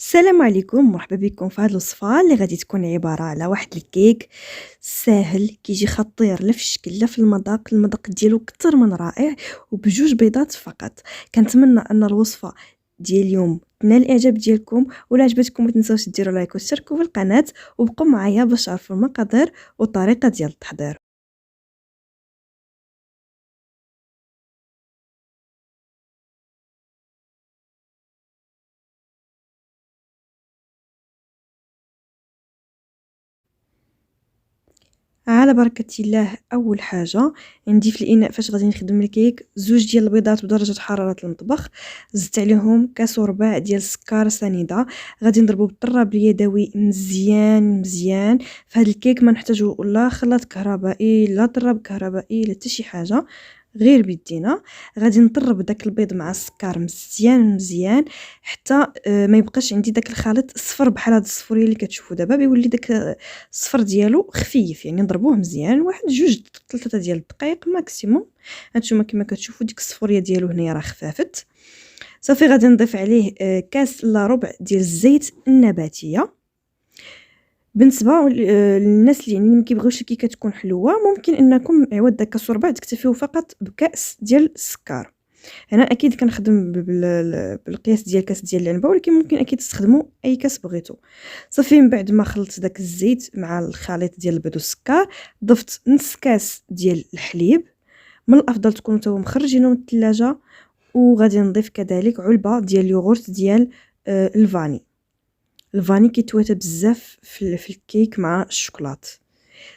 السلام عليكم، مرحبا بكم في هذه الوصفه اللي غادي تكون عباره على واحد الكيك ساهل كيجي خطير لا في الشكل لا في المذاق ديالو اكثر من رائع وبجوج بيضات فقط. كنتمنى ان الوصفه ديال اليوم تنال الاعجاب ديالكم، ولا عجبتكم ما تنساوش ديروا لايك وتشتركوا في القناه وبقوا معايا باش تعرفوا المقادير والطريقه ديال التحضير. على بركة الله، اول حاجه نضيف في الاناء فاش غادي نخدم الكيك زوج ديال البيضات بدرجه حراره المطبخ، زدت عليهم كاس وربع ديال السكر سنيده. غادي نضربو بالطراب اليدوي مزيان مزيان. في هذا الكيك ما نحتاجو لا خلاط كهربائي لا طراب كهربائي لا حتى شي حاجه، غير بيدينا. غادي نطرب داك البيض مع السكر مزيان مزيان حتى ما يبقاش عندي داك الخليط صفر بحال هاد الصفوريه اللي كتشوفوا دابا، بيولي داك الصفر ديالو خفيف. يعني نضربوه مزيان واحد جوج 3 ديال الدقائق ماكسيموم. هانتوما كما كتشوفوا ديك الصفوريه ديالو هنايا راه خفافت. صافي غادي نضيف عليه كاس الا ربع ديال الزيت النباتيه. بالنسبه للناس اللي يعني ما كيبغيوش الكيكه تكون حلوه، ممكن انكم عوض داك كاس وربع تكتفيو فقط بكاس ديال السكر. انا اكيد كنخدم بالقياس ديال كاس ديال العنبه، ولكن ممكن اكيد تستخدموا اي كاس بغيتو. صافي من بعد ما خلطت داك الزيت مع الخليط ديال البيض والسكر، ضفت نص كاس ديال الحليب. من الافضل تكونوا تاو مخرجينه من الثلاجه. وغادي نضيف كذلك علبه ديال اليوغورت ديال الفاني. الفاني كيتواتى بزاف في الكيك مع الشوكولات.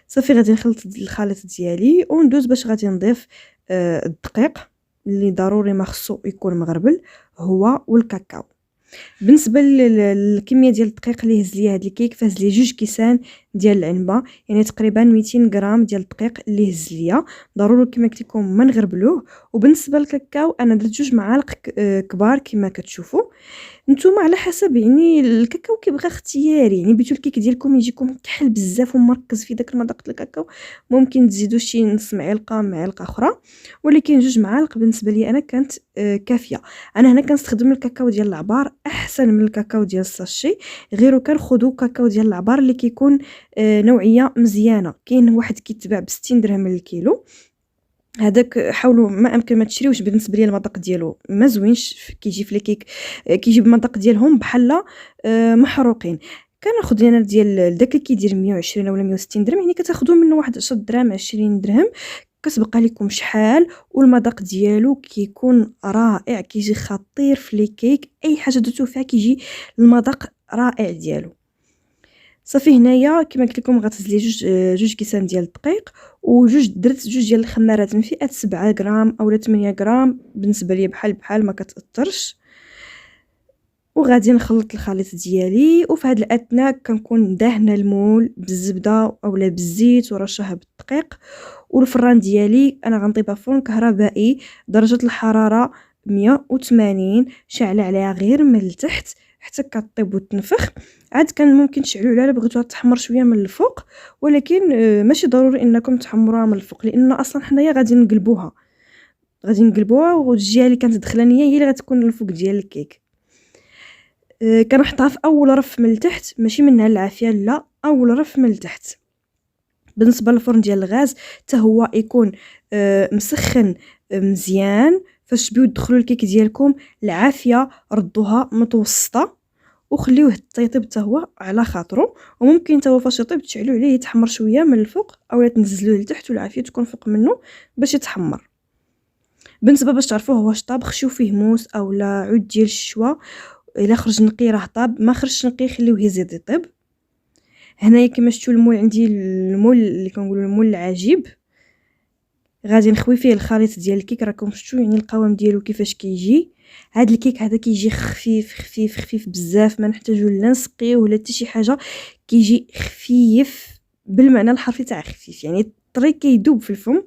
صافي غادي نخلط الخليط ديالي وندوز باش غادي نضيف الدقيق اللي ضروري ما خصو يكون مغربل هو والكاكاو. بالنسبه للكميه ديال الدقيق اللي هز ليا هاد الكيك، فهز لي جوج كيسان ديال العنبه، يعني تقريبا 200 غرام ديال الدقيق اللي هز ليا. ضروري كما قلت لكم ما نغربلوه. وبالنسبه للكاكاو انا درت جوج معالق كبار كما كتشوفوا. نتوما على حسب، يعني الكاكاو كيبغى اختياري. يعني بغيتو الكيك ديالكم يجيكم كحل بزاف ومركز في داك المذاق ديال الكاكاو، ممكن تزيدوا شي نص معلقه اخرى، ولكن جوج معالق بالنسبه لي انا كانت كافيه. انا هنا كنستخدم الكاكاو ديال العبار احسن من الكاكاو ديال الساشي. غير كنخذوا كاكاو ديال العبار اللي كيكون نوعيه مزيانه. كاين واحد كيتباع ب 60 درهم للكيلو، هذاك حاولوا ما امكن ما تشريوش. بالنسبه لي المذاق ديالو ما زوينش، كيجي في الكيك كيجي بالمذاق ديالهم بحال محروقين. كناخذ انا ديال داك اللي كيدير 120 ولا 160 درهم، يعني كتاخذوا منه واحد 10 دراهم 20 درهم، كتبقى لكم شحال. والمذاق ديالو كيكون رائع، كيجي خطير في لي كيك. اي حاجه درتو فيها كيجي المذاق رائع ديالو. صافي هنايا كما قلت لكم غتهز لي جوج كيسان ديال الدقيق، وجوج درت جوج ديال الخمارات من فئه 7 غرام اولا 8 غرام، بالنسبه لي بحال ما كتاثرش. وغادي نخلط الخليط ديالي، وفي هذا الاثناء كنكون دهنه المول بالزبده اولا بالزيت ورشها بالدقيق. والفران ديالي انا غنطيبها فرن كهربائي درجه الحراره 180، شاعله عليها غير من التحت حتى كطيب وتنفخ. عاد كان ممكن تشعلوا عليها بغيتوها تحمر شويه من الفوق، ولكن ماشي ضروري انكم تحمروها من الفوق، لان اصلا حنايا غادي نقلبوها والجهه اللي كانت دخلانيه هي اللي غتكون الفوق ديال الكيك. كنحطها في اول رف من التحت، ماشي منها العافيه، لا اول رف من التحت. بالنسبه للفرن ديال الغاز حتى هو يكون مسخن مزيان. فاش تبيو تدخلوا الكيك ديالكم العافيه ردوها متوسطه وخليوه يطيب حتى هو على خاطرو. وممكن حتى هو فاش يطيب تشعلوا عليه يتحمر شويه من الفوق اولا تنزلوه لتحت والعافيه تكون فوق منه باش يتحمر. بالنسبه باش تعرفوه واش طاب، خشيو فيه موس اولا عود ديال الشوا. الا خرج نقي راه طاب، ما خرجش نقي خليوه يزيد يطيب. هنايا كما شفتوا المول عندي، المول اللي كنقولوا المول العجيب. غادي نخوي فيه الخليط ديال الكيك، راكم شفتوا يعني القوام ديالو كيفاش كيجي. هاد الكيك هذا كيجي خفيف خفيف خفيف بزاف، ما نحتاجو لا نسقيه ولا حتى شي حاجه. كيجي خفيف بالمعنى الحرفي تاع خفيف، يعني الطري كيدوب في الفم.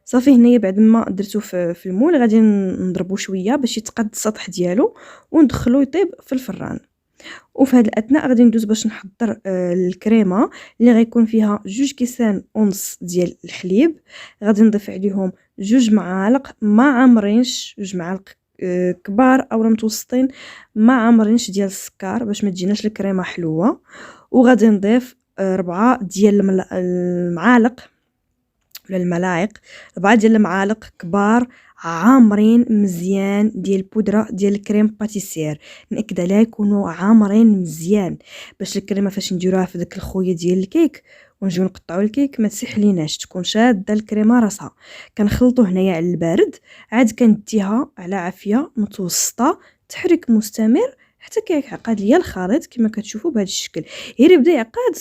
صافي هنايا بعد ما درتو في المول غادي نضربو شويه باش يتقاد السطح ديالو وندخلو يطيب في الفران. وفي هذا الاثناء غادي ندوز باش نحضر الكريمه اللي غيكون فيها جوج كيسان ونص ديال الحليب. غادي نضيف عليهم جوج معالق ما عامرينش، جوج معالق كبار او متوسطين ما عامرينش ديال السكر باش ما تجيناش الكريمه حلوه. وغادي نضيف 4 ديال المعالق ولا الملاعق، 4 ديال المعالق كبار عامرين مزيان ديال البودره ديال الكريم باتيسير. ناكد عليها يكونوا عامرين مزيان باش الكريمه فاش نديروها في داك الخويه ديال الكيك ونجيو نقطعوا الكيك ما تسيح ليناش، تكون شاده الكريمه راسها. كنخلطوا هنايا على البارد، عاد كنديها على عافيه متوسطه، تحريك مستمر حتى كيعقد ليا الخليط كما كتشوفوا بهذا الشكل. غير يبدا يعقد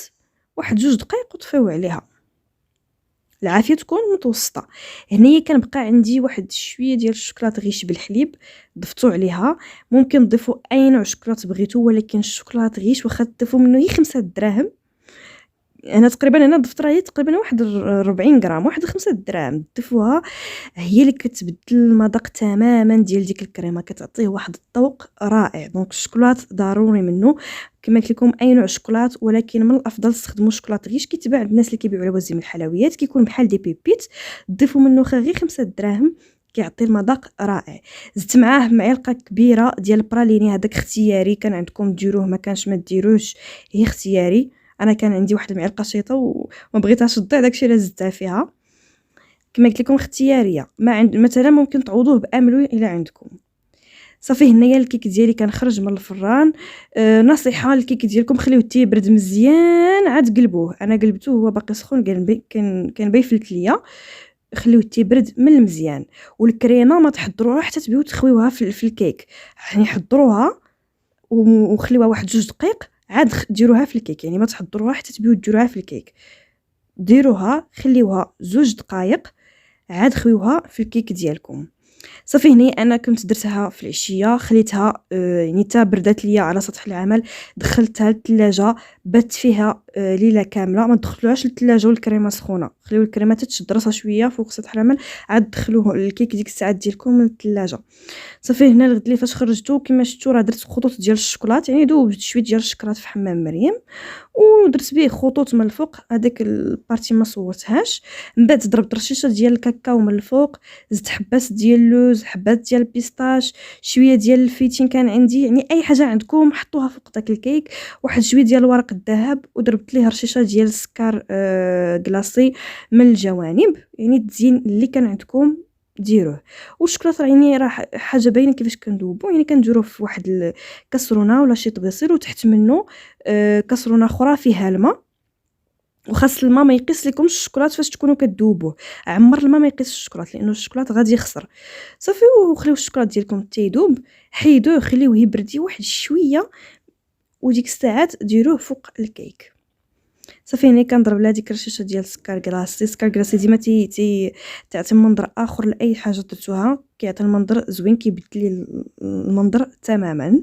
واحد 2 دقائق وطفيو عليها، العافيه تكون متوسطه. هنايا كنبقى عندي واحد شويه ديال الشوكولاط غيش بالحليب ضفتو عليها. ممكن تضيفوا اي نوع شوكولاط بغيتو، ولكن الشوكولاط غيش واخا تضيفوا منه غير 5 دراهم. انا تقريبا هنا ضفت راهي تقريبا واحد 40 غرام، واحد 5 دراهم ضيفوها، هي اللي كتبدل المذاق تماما ديال ديك الكريمه، كتعطيه واحد الذوق رائع. دونك الشوكولاط ضروري منه كما قلت لكم اي نوع شوكولاط، ولكن من الافضل تستخدموا الشوكولاط غيش كيتباع عند الناس اللي كيبيعوا على وزن من الحلويات، كيكون بحال دي بيبيت. ضيفوا منه غير 5 دراهم كيعطي المذاق رائع. زدت معاه معلقه كبيره ديال البراليني، هذاك اختياري، كان عندكم ديروه ما كانش ما ديروش، هي اختياري. انا كان عندي واحد المعلقه شيطه وما بغيتهاش تضيع، داكشي اللي زدتها فيها كما قلت لكم اختياريه. ما عند مثلا ممكن تعوضوه باملو الى عندكم. صافي هنايا الكيك ديالي كنخرج من الفران. نصيحه، الكيك ديالكم خليوه تيبرد مزيان عاد قلبوه. انا قلبته هو باقي سخون، كان بيفلت ليا. خليوه تيبرد من المزيان. والكريمه ما تحضروها حتى تبيو تخويوها في الكيك، يعني حضروها وخليوها واحد 2 دقائق عاد ديروها في الكيك، يعني ما تحضروها حتى تبيو ديروها في الكيك. ديروها خليوها 2 دقائق عاد خويوها في الكيك ديالكم. صافي هنا انا كنت درتها في العشيه، خليتها يعني تا بردات ليا على سطح العمل، دخلتها للثلاجه بات فيها ليله كامله. ما تدخلوهاش للثلاجه والكريمه سخونه، خليو الكريمه تتشد راسها شويه فوق سطح العمل، عاد دخلوه الكيك ديك الساعات ديالكم للثلاجه. صافي هنا الغد اللي فاش خرجته كما شفتوا راه درت خطوط ديال الشوكولات، يعني دوبت شويه ديال الشكرات في حمام مريم ودرت به خطوط من الفوق. هذاك البارتي ما صورتهاش. من بعد ضربت رشيشه ديال الكاكاو من الفوق، زدت حبات ديال اللوز، حبات ديال البيستاش، شويه ديال الفيتين كان عندي، يعني اي حاجه عندكم حطوها فوق داك الكيك. واحد شويه ديال ورق الذهب وضربت ليه رشيشه ديال السكر كلاصي من الجوانب، يعني التزيين اللي كان عندكم ديروه. والشوكولاط يعني راه حاجه باينه كيفاش كندوبو، يعني كنديروه في واحد الكاسرونه ولا شي طبيصير، وتحت منه كاسرونه اخرى فيها الماء، وخاص الماء ما يقيس لكمش الشوكولات فاش تكونوا كدوبوه. عمر الماء ما يقيس الشوكولات لانه الشوكولات غادي يخسر. صافي وخليو الشوكولات ديالكم تيدوب، حيدوه خليوه يبردي واحد شويه، وديك الساعات ديروه فوق الكيك. صافي هنا كنضرب لها ديك الرشيشه ديال السكر كلاصي. السكر كلاصي ديما تعطي منظر اخر لاي حاجه درتوها، كيعطي المنظر زوين، كيبدل لي المنظر تماما.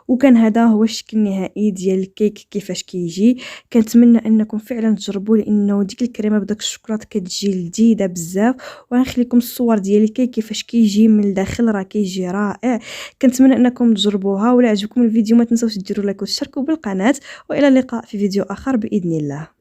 وكان هذا هو الشكل النهائي ديال الكيك كيفاش كيجي. كنتمنى انكم فعلا تجربوا، لانه ديك الكريمه بداك الشوكولاط كتجي لذيذه بزاف. وغنخليكم الصور ديال الكيك كيفاش كيجي من الداخل، راه كيجي رائع. كنتمنى انكم تجربوها. ولا عجبكم الفيديو ما تنسوش ديروا لايك وتشتركوا بالقناه، والى اللقاء في فيديو اخر باذن الله.